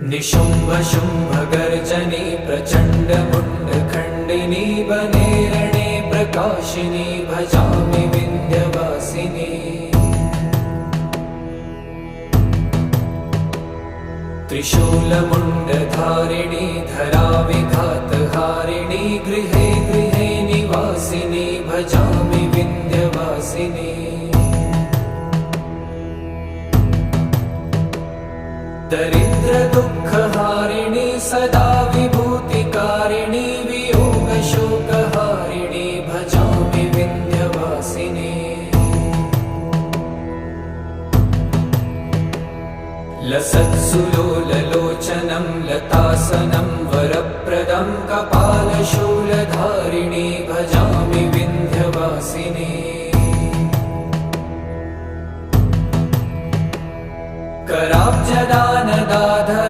निशुम्भ शुम्भ गर्जनी प्रचण्ड मुण्ड खण्डिनी वने रणे प्रकाशिनी भजामि विन्ध्यवासिनी। त्रिशूलमुण्डधारिणी धराविघातहारिणी गृहे गृहे निवासिनी भजामि विन्ध्यवासिनी। दरिद्र दुःखहारिणी सदा विभूतिकारिणी वियोगशोकहारिणी भजामि विन्ध्यवासिनी। लसत्सुलोललोचनं लतासनं वरप्रदं कपालशूलं